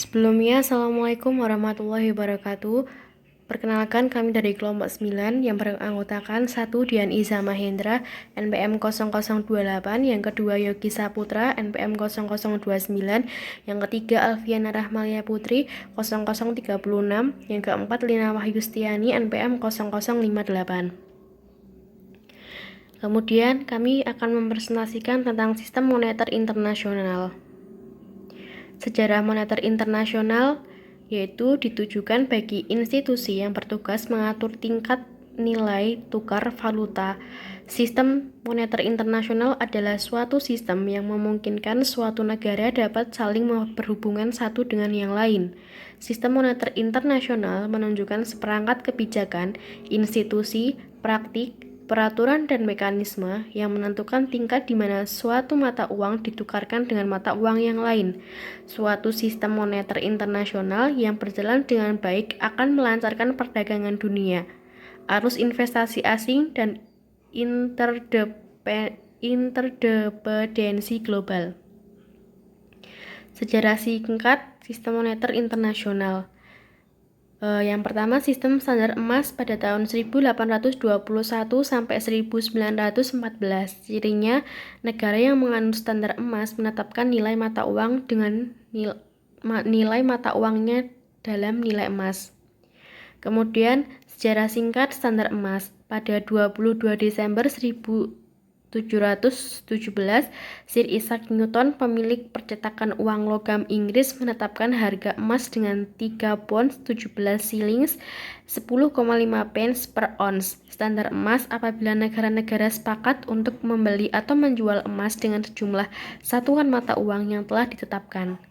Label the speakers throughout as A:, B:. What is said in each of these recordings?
A: Sebelumnya, Assalamualaikum warahmatullahi wabarakatuh. Perkenalkan, kami dari kelompok 9 yang beranggotakan 1 Dian Iza Mahendra, NPM 0028, yang kedua Yogi Saputra, NPM 0029, yang ketiga Alfiana Rahmalia Putri, 0036, yang keempat Lina Wahyustiani, NPM 0058. Kemudian, kami akan mempresentasikan tentang sistem moneter internasional. Sejarah moneter internasional yaitu ditujukan bagi institusi yang bertugas mengatur tingkat nilai tukar valuta. Sistem moneter internasional adalah suatu sistem yang memungkinkan suatu negara dapat saling berhubungan satu dengan yang lain. Sistem moneter internasional menunjukkan seperangkat kebijakan, institusi, praktik, peraturan dan mekanisme yang menentukan tingkat di mana suatu mata uang ditukarkan dengan mata uang yang lain. Suatu sistem moneter internasional yang berjalan dengan baik akan melancarkan perdagangan dunia, arus investasi asing, dan interdependensi global. Sejarah singkat sistem moneter internasional. Yang pertama, sistem standar emas pada tahun 1821 sampai 1914. Cirinya, negara yang menganut standar emas menetapkan nilai mata uang dengan nilai mata uangnya dalam nilai emas. Kemudian, sejarah singkat standar emas pada 22 Desember 1717, Sir Isaac Newton, pemilik percetakan uang logam Inggris, menetapkan harga emas dengan 3 pound 17 shillings 10,5 pence per ons. Standar emas apabila negara-negara sepakat untuk membeli atau menjual emas dengan sejumlah satuan mata uang yang telah ditetapkan.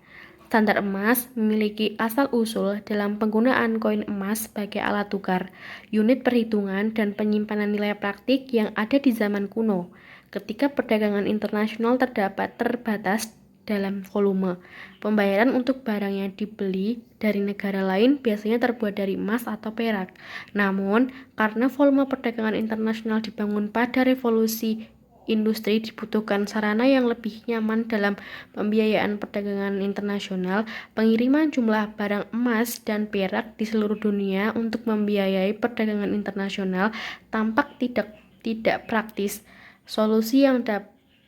A: Standar emas memiliki asal-usul dalam penggunaan koin emas sebagai alat tukar, unit perhitungan, dan penyimpanan nilai praktik yang ada di zaman kuno, ketika perdagangan internasional terbatas dalam volume. Pembayaran untuk barang yang dibeli dari negara lain biasanya terbuat dari emas atau perak. Namun, karena volume perdagangan internasional dibangun pada revolusi industri, dibutuhkan sarana yang lebih nyaman dalam pembiayaan perdagangan internasional. Pengiriman jumlah barang emas dan perak di seluruh dunia untuk membiayai perdagangan internasional tampak tidak praktis. Solusi yang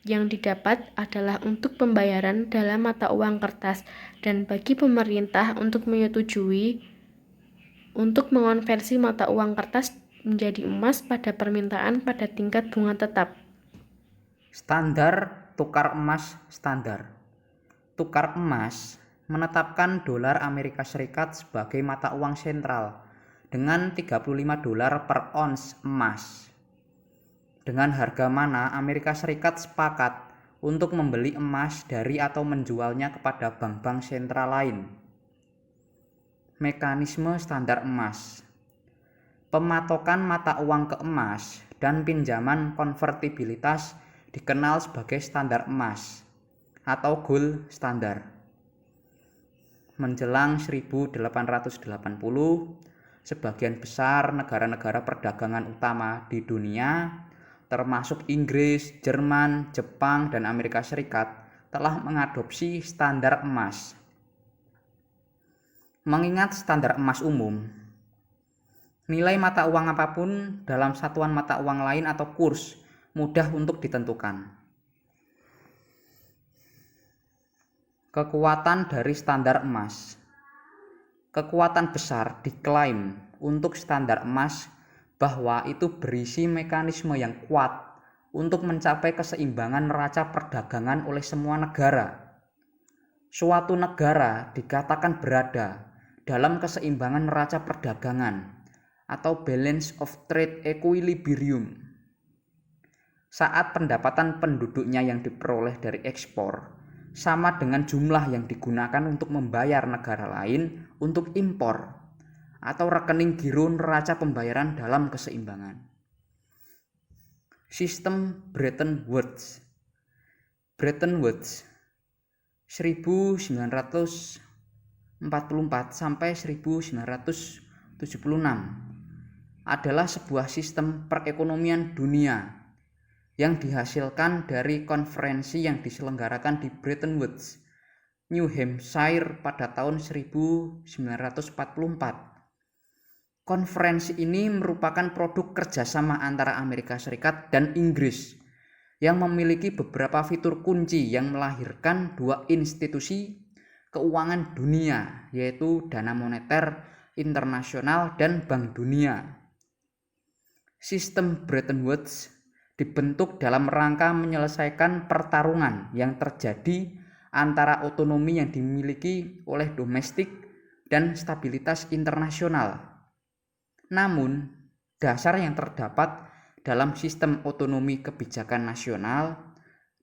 A: didapat adalah untuk pembayaran dalam mata uang kertas, dan bagi pemerintah untuk menyetujui untuk mengonversi mata uang kertas menjadi emas pada permintaan pada tingkat bunga tetap.
B: Standar tukar emas standar. Tukar emas menetapkan dolar Amerika Serikat sebagai mata uang sentral dengan 35 dolar per ons emas. Dengan harga mana Amerika Serikat sepakat untuk membeli emas dari atau menjualnya kepada bank-bank sentral lain. Mekanisme standar emas. Pematokan mata uang ke emas dan pinjaman konvertibilitas dikenal sebagai standar emas atau gold standar. Menjelang 1880, sebagian besar negara-negara perdagangan utama di dunia, termasuk Inggris, Jerman, Jepang, dan Amerika Serikat, telah mengadopsi standar emas. Mengingat standar emas umum, nilai mata uang apapun dalam satuan mata uang lain atau kurs mudah untuk ditentukan. Kekuatan dari standar emas. Kekuatan besar diklaim untuk standar emas bahwa itu berisi mekanisme yang kuat untuk mencapai keseimbangan neraca perdagangan oleh semua negara. Suatu negara dikatakan berada dalam keseimbangan neraca perdagangan atau balance of trade equilibrium saat pendapatan penduduknya yang diperoleh dari ekspor sama dengan jumlah yang digunakan untuk membayar negara lain untuk impor, atau rekening giro neraca pembayaran dalam keseimbangan. Sistem Bretton Woods. Bretton Woods 1944 sampai 1976 adalah sebuah sistem perekonomian dunia yang dihasilkan dari konferensi yang diselenggarakan di Bretton Woods New Hampshire pada tahun 1944. Konferensi ini merupakan produk kerjasama antara Amerika Serikat dan Inggris yang memiliki beberapa fitur kunci yang melahirkan dua institusi keuangan dunia, yaitu Dana Moneter Internasional dan Bank Dunia. Sistem Bretton Woods dibentuk dalam rangka menyelesaikan pertarungan yang terjadi antara otonomi yang dimiliki oleh domestik dan stabilitas internasional. Namun, dasar yang terdapat dalam sistem otonomi kebijakan nasional,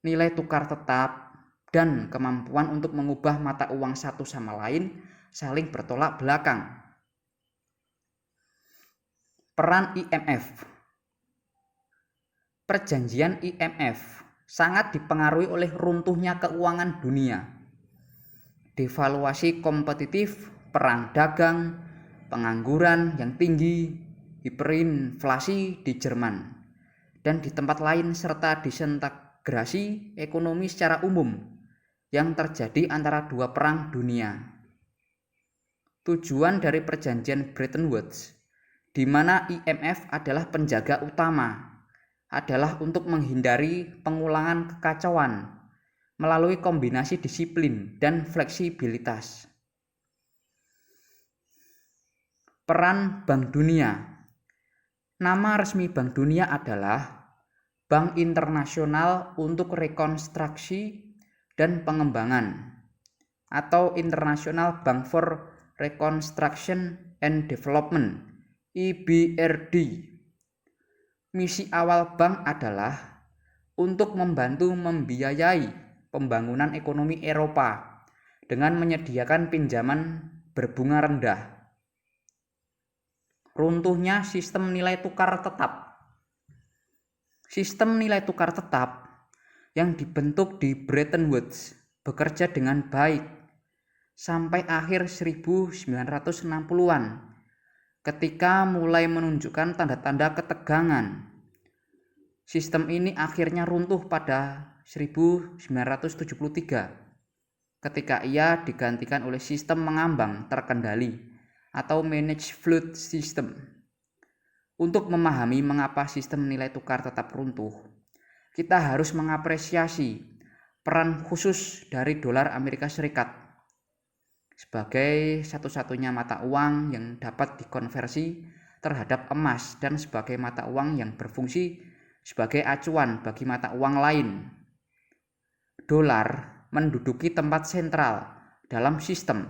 B: nilai tukar tetap, dan kemampuan untuk mengubah mata uang satu sama lain saling bertolak belakang. Peran IMF. Perjanjian IMF sangat dipengaruhi oleh runtuhnya keuangan dunia. Devaluasi kompetitif, perang dagang, pengangguran yang tinggi, hiperinflasi di Jerman, dan di tempat lain serta disintegrasi ekonomi secara umum yang terjadi antara dua perang dunia. Tujuan dari perjanjian Bretton Woods, di mana IMF adalah penjaga utama, adalah untuk menghindari pengulangan kekacauan melalui kombinasi disiplin dan fleksibilitas. Peran Bank Dunia. Nama resmi Bank Dunia adalah Bank Internasional untuk Rekonstruksi dan Pengembangan atau International Bank for Reconstruction and Development (IBRD). Misi awal bank adalah untuk membantu membiayai pembangunan ekonomi Eropa dengan menyediakan pinjaman berbunga rendah. Runtuhnya sistem nilai tukar tetap. Sistem nilai tukar tetap yang dibentuk di Bretton Woods bekerja dengan baik sampai akhir 1960-an ketika mulai menunjukkan tanda-tanda ketegangan. Sistem ini akhirnya runtuh pada 1973 ketika ia digantikan oleh sistem mengambang terkendali atau Managed Flood System. Untuk memahami mengapa sistem nilai tukar tetap runtuh, kita harus mengapresiasi peran khusus dari dolar Amerika Serikat sebagai satu-satunya mata uang yang dapat dikonversi terhadap emas dan sebagai mata uang yang berfungsi sebagai acuan bagi mata uang lain. Dolar menduduki tempat sentral dalam sistem.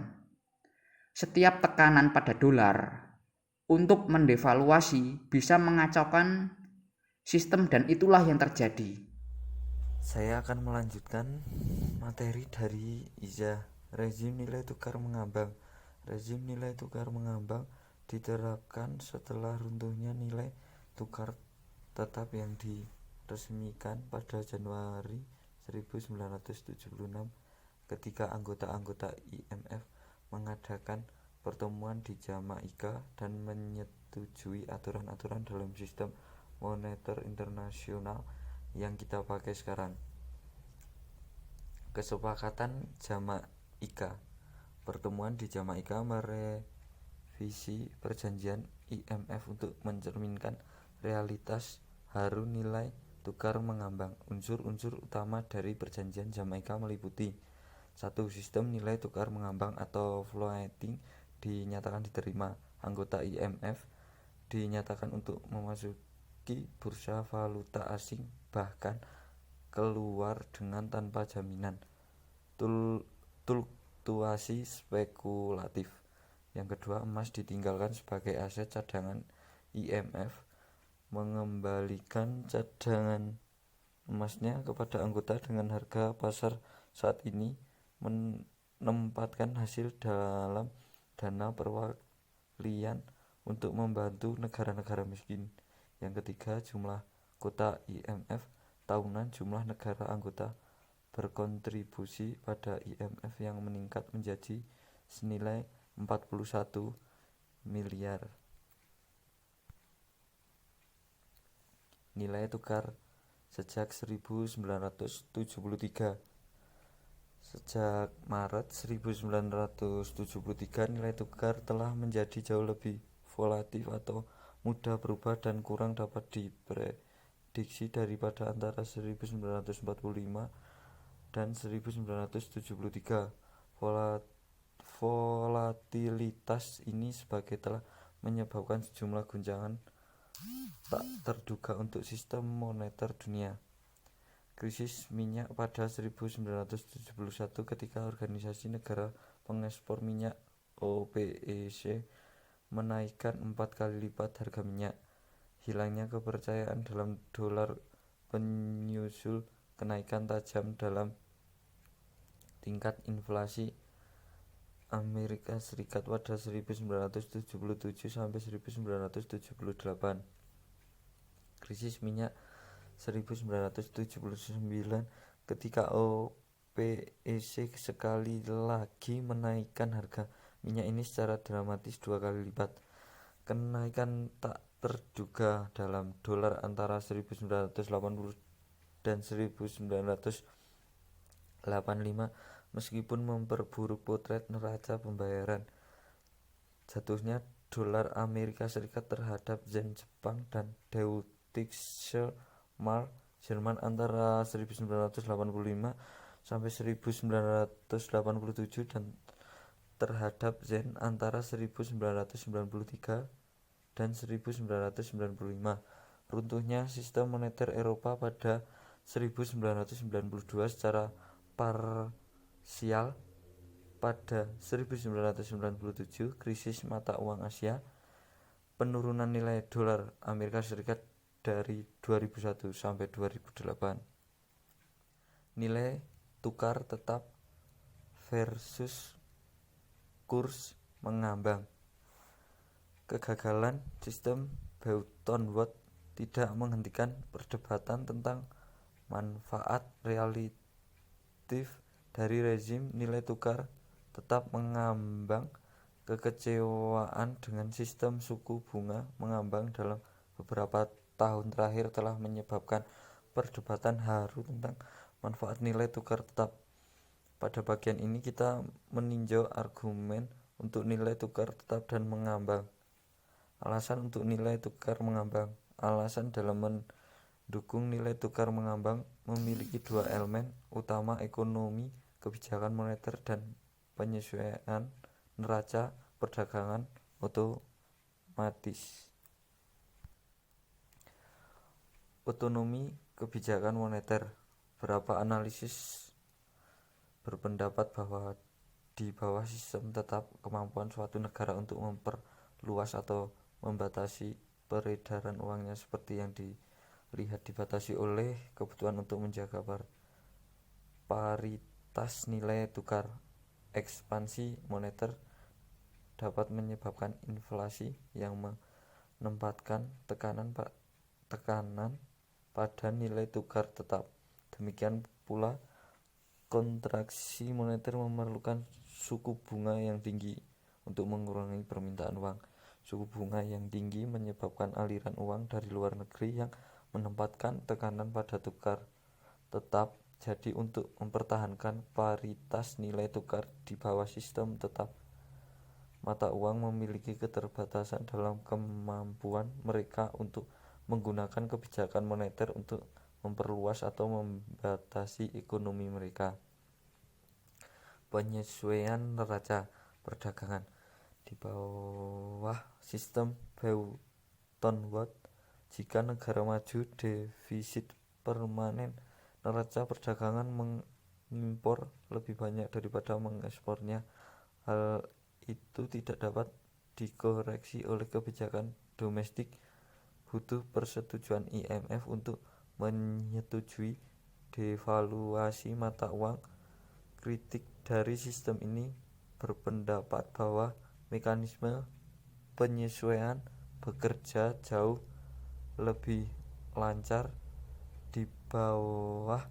B: Setiap tekanan pada dolar untuk mendevaluasi bisa mengacaukan sistem dan itulah yang terjadi.
C: Saya akan melanjutkan materi dari Iza. Rezim nilai tukar mengambang. Rezim nilai tukar mengambang diterapkan setelah runtuhnya nilai tukar tetap yang diresmikan pada Januari 1976 ketika anggota-anggota IMF mengadakan pertemuan di Jamaika dan menyetujui aturan-aturan dalam sistem moneter internasional yang kita pakai sekarang. Kesepakatan Jamaika. Pertemuan di Jamaika merevisi perjanjian IMF untuk mencerminkan realitas haru nilai tukar mengambang. Unsur-unsur utama dari perjanjian Jamaika meliputi: 1. Sistem nilai tukar mengambang atau floating dinyatakan diterima. Anggota IMF dinyatakan untuk memasuki bursa valuta asing bahkan keluar dengan tanpa jaminan fluktuasi spekulatif. Yang kedua, emas ditinggalkan sebagai aset cadangan IMF mengembalikan cadangan emasnya kepada anggota dengan harga pasar saat ini, menempatkan hasil dalam dana perwalian untuk membantu negara-negara miskin. Yang ketiga, jumlah kota IMF tahunan. Jumlah negara anggota berkontribusi pada IMF yang meningkat menjadi senilai 41 miliar. Nilai tukar sejak 1973. Sejak Maret 1973, nilai tukar telah menjadi jauh lebih volatil atau mudah berubah dan kurang dapat diprediksi daripada antara 1945 dan 1973. Volatilitas ini sebagai telah menyebabkan sejumlah guncangan tak terduga untuk sistem moneter dunia. Krisis minyak pada 1971 ketika Organisasi Negara Pengekspor Minyak (OPEC) menaikkan 4 kali lipat harga minyak. Hilangnya kepercayaan dalam dolar menyusul kenaikan tajam dalam tingkat inflasi Amerika Serikat pada 1977 sampai 1978. Krisis minyak 1979 ketika OPEC sekali lagi menaikkan harga minyak ini secara dramatis 2 kali lipat. Kenaikan tak terduga dalam dolar antara 1980 dan 1985 meskipun memperburuk potret neraca pembayaran. Jatuhnya dolar Amerika Serikat terhadap yen Jepang dan Deutsche Mark Jerman antara 1985 sampai 1987 dan terhadap yen antara 1993 dan 1995. Runtuhnya sistem moneter Eropa pada 1992 secara parsial. Pada 1997, krisis mata uang Asia, penurunan nilai dolar Amerika Serikat dari 2001 sampai 2008. Nilai tukar tetap versus kurs mengambang. Kegagalan sistem Bretton Woods tidak menghentikan perdebatan tentang manfaat relatif dari rezim nilai tukar tetap mengambang. Kekecewaan dengan sistem suku bunga mengambang dalam beberapa tahun terakhir telah menyebabkan perdebatan haru tentang manfaat nilai tukar tetap. Pada bagian ini kita meninjau argumen untuk nilai tukar tetap dan mengambang. Alasan untuk nilai tukar mengambang. Alasan dalam mendukung nilai tukar mengambang memiliki dua elemen utama: ekonomi, kebijakan moneter, dan penyesuaian neraca perdagangan otomatis. Otonomi kebijakan moneter. Beberapa analisis berpendapat bahwa di bawah sistem tetap, kemampuan suatu negara untuk memperluas atau membatasi peredaran uangnya seperti yang dilihat dibatasi oleh kebutuhan untuk menjaga paritas nilai tukar. Ekspansi moneter dapat menyebabkan inflasi yang menempatkan tekanan pada nilai tukar tetap. Demikian pula kontraksi moneter memerlukan suku bunga yang tinggi untuk mengurangi permintaan uang. Suku bunga yang tinggi menyebabkan aliran uang dari luar negeri yang menempatkan tekanan pada tukar tetap. Jadi untuk mempertahankan paritas nilai tukar di bawah sistem tetap, mata uang memiliki keterbatasan dalam kemampuan mereka untuk menggunakan kebijakan moneter untuk memperluas atau membatasi ekonomi mereka. Penyesuaian neraca perdagangan. Di bawah sistem Bretton Woods, jika negara maju defisit permanen neraca perdagangan mengimpor lebih banyak daripada mengekspornya. Hal itu tidak dapat dikoreksi oleh kebijakan domestik. Butuh persetujuan IMF untuk menyetujui devaluasi mata uang. Kritik dari sistem ini berpendapat bahwa mekanisme penyesuaian bekerja jauh lebih lancar di bawah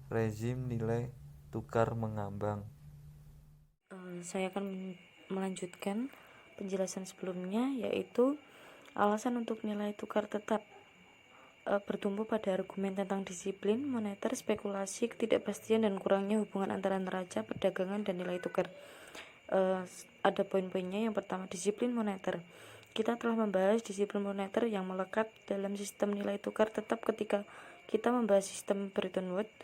C: rezim nilai tukar mengambang.
D: Saya akan melanjutkan penjelasan sebelumnya, yaitu alasan untuk nilai tukar tetap. bertumbuh pada argumen tentang disiplin moneter, spekulasi, ketidakpastian, dan kurangnya hubungan antara neraca perdagangan dan nilai tukar. Ada poin-poinnya. Yang pertama, disiplin moneter. Kita telah membahas disiplin moneter yang melekat dalam sistem nilai tukar tetap ketika kita membahas sistem Bretton Woods.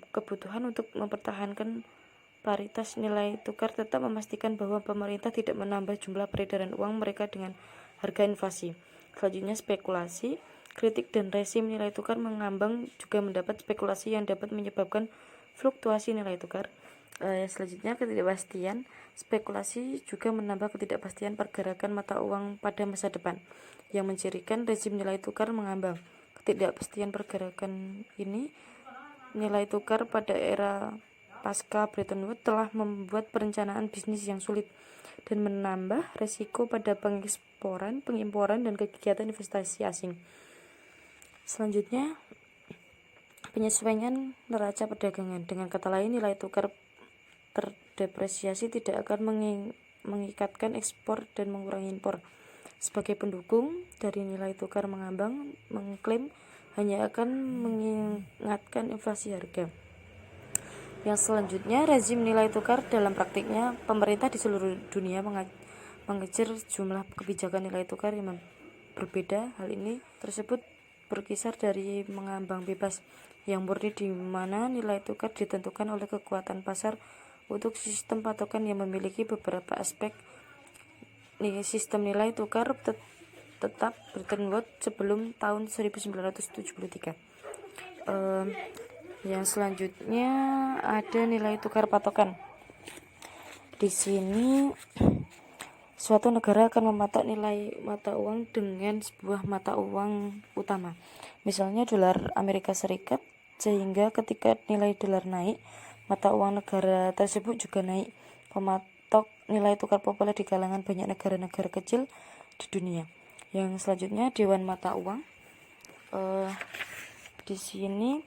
D: Kebutuhan untuk mempertahankan paritas nilai tukar tetap memastikan bahwa pemerintah tidak menambah jumlah peredaran uang mereka dengan harga inflasi. Selanjutnya, spekulasi. Kritik dan rezim nilai tukar mengambang juga mendapat spekulasi yang dapat menyebabkan fluktuasi nilai tukar. Selanjutnya, ketidakpastian. Spekulasi juga menambah ketidakpastian pergerakan mata uang pada masa depan, yang mencirikan rezim nilai tukar mengambang. Ketidakpastian pergerakan ini nilai tukar pada era pasca Bretton Woods telah membuat perencanaan bisnis yang sulit dan menambah resiko pada pengeksporan, pengimporan, dan kegiatan investasi asing. Selanjutnya, penyesuaian neraca perdagangan. Dengan kata lain, nilai tukar terdepresiasi tidak akan mengikatkan ekspor dan mengurangi impor. Sebagai pendukung dari nilai tukar mengambang, mengklaim hanya akan mengingatkan inflasi harga. Yang selanjutnya, rezim nilai tukar. Dalam praktiknya, pemerintah di seluruh dunia mengejar jumlah kebijakan nilai tukar yang berbeda. Hal ini tersebut berkisar dari mengambang bebas yang murni, di mana nilai tukar ditentukan oleh kekuatan pasar, untuk sistem patokan yang memiliki beberapa aspek. Sistem nilai tukar tetap Bretton Woods sebelum tahun 1973. Yang selanjutnya ada nilai tukar patokan. Di sini suatu negara akan mematok nilai mata uang dengan sebuah mata uang utama, misalnya dolar Amerika Serikat, sehingga ketika nilai dolar naik, mata uang negara tersebut juga naik. Pematok nilai tukar populer di kalangan banyak negara-negara kecil di dunia. Yang selanjutnya, Dewan Mata Uang. Di sini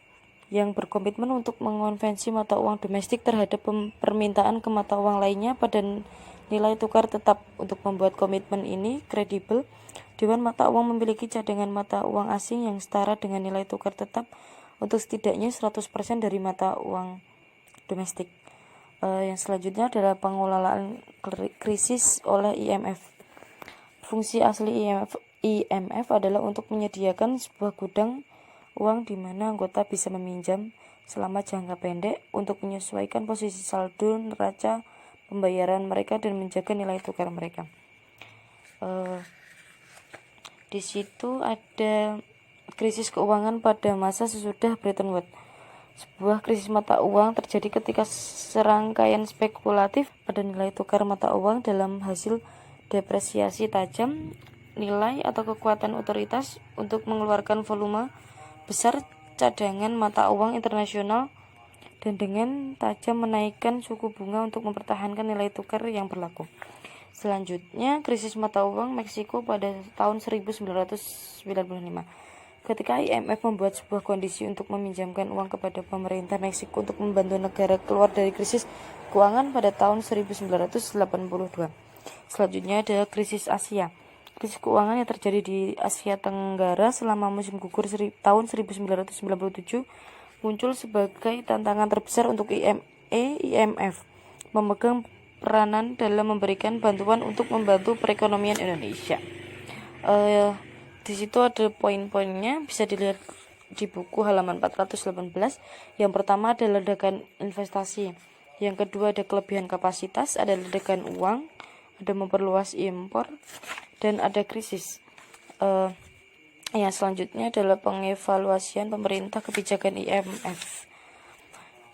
D: yang berkomitmen untuk mengonvensi mata uang domestik terhadap permintaan ke mata uang lainnya pada nilai tukar tetap. Untuk membuat komitmen ini kredibel, Dewan Mata Uang memiliki cadangan mata uang asing yang setara dengan nilai tukar tetap untuk setidaknya 100% dari mata uang domestik. Yang selanjutnya adalah pengelolaan krisis oleh IMF. Fungsi asli IMF adalah untuk menyediakan sebuah gudang uang di mana anggota bisa meminjam selama jangka pendek untuk menyesuaikan posisi saldo neraca pembayaran mereka dan menjaga nilai tukar mereka. Di situ ada krisis keuangan pada masa sesudah Bretton Woods. Sebuah krisis mata uang terjadi ketika serangkaian spekulatif pada nilai tukar mata uang dalam hasil depresiasi tajam nilai atau kekuatan otoritas untuk mengeluarkan volume besar cadangan mata uang internasional dan dengan tajam menaikkan suku bunga untuk mempertahankan nilai tukar yang berlaku. Selanjutnya, krisis mata uang Meksiko pada tahun 1995. Ketika IMF membuat sebuah kondisi untuk meminjamkan uang kepada pemerintah Meksiko untuk membantu negara keluar dari krisis keuangan pada tahun 1982. Selanjutnya ada krisis Asia. Krisis keuangan yang terjadi di Asia Tenggara selama musim gugur tahun 1997 muncul sebagai tantangan terbesar untuk IMF memegang peranan dalam memberikan bantuan untuk membantu perekonomian Indonesia. Di situ ada poin-poinnya, bisa dilihat di buku halaman 418. Yang pertama ada ledakan investasi, yang kedua ada kelebihan kapasitas, ada ledakan uang, ada memperluas impor, dan ada krisis. Yang selanjutnya adalah pengevaluasian pemerintah kebijakan IMF.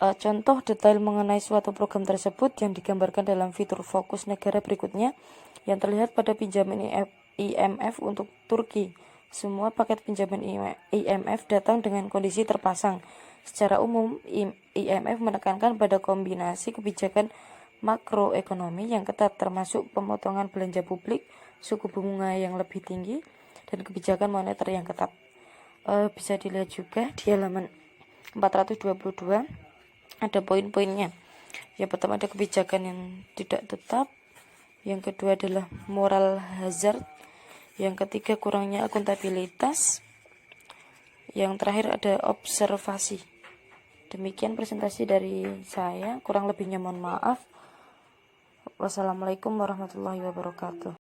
D: Contoh detail mengenai suatu program tersebut yang digambarkan dalam fitur fokus negara berikutnya, yang terlihat pada pinjaman IMF untuk Turki. Semua paket pinjaman IMF datang dengan kondisi terpasang. Secara umum, IMF menekankan pada kombinasi kebijakan makroekonomi yang ketat, termasuk pemotongan belanja publik, suku bunga yang lebih tinggi, dan kebijakan moneter yang ketat. Bisa dilihat juga di halaman 422 ada poin-poinnya. Yang pertama ada kebijakan yang tidak tetap, yang kedua adalah moral hazard, yang ketiga kurangnya akuntabilitas, yang terakhir ada observasi. Demikian presentasi dari saya, kurang lebihnya mohon maaf. Wassalamualaikum warahmatullahi wabarakatuh.